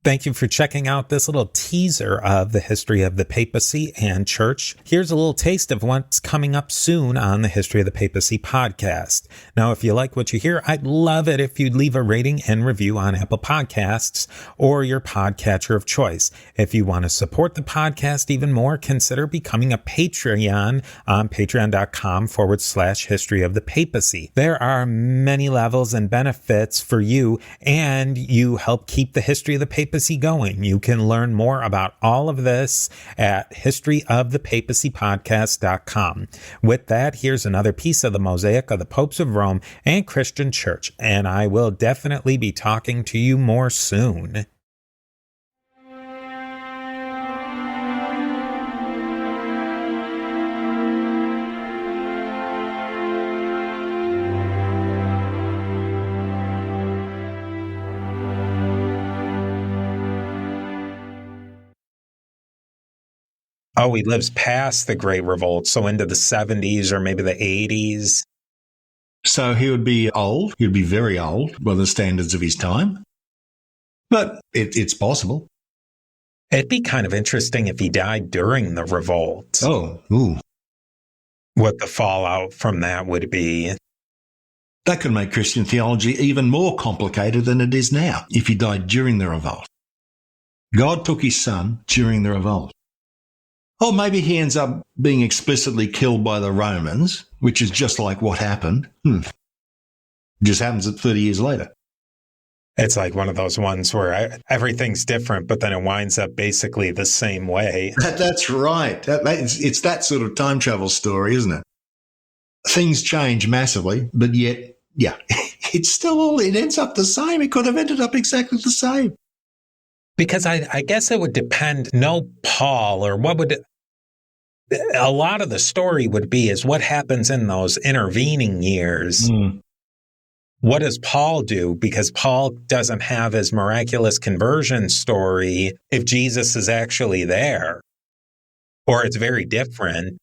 Thank you for checking out this little teaser of the history of the papacy and church. Here's a little taste of what's coming up soon on the History of the Papacy podcast. Now, if you like what you hear, I'd love it if you'd leave a rating and review on Apple Podcasts or your podcatcher of choice. If you want to support the podcast even more, consider becoming a Patreon on patreon.com/history of the papacy. There are many levels and benefits for you, and you help keep the history of the papacy going. You can learn more about all of this at historyofthepapacypodcast.com. With that, here's another piece of the mosaic of the popes of Rome and Christian church, and I will definitely be talking to you more soon. Oh, he lives past the Great Revolt, so into the 70s or maybe the 80s. So he would be old. He'd be very old by the standards of his time. But it's possible. It'd be kind of interesting if he died during the revolt. Oh, ooh. What the fallout from that would be. That could make Christian theology even more complicated than it is now if he died during the revolt. God took his son during the revolt. Or maybe he ends up being explicitly killed by the Romans, which is just like what happened. Just happens at 30 years later. It's like one of those ones where everything's different, but then it winds up basically the same way. That's right. It's that sort of time travel story, isn't it? Things change massively, but yet, yeah, it ends up the same. It could have ended up exactly the same. Because I guess it would depend, no Paul, or what would, a lot of the story would be is what happens in those intervening years. What does Paul do? Because Paul doesn't have his miraculous conversion story if Jesus is actually there. Or it's very different.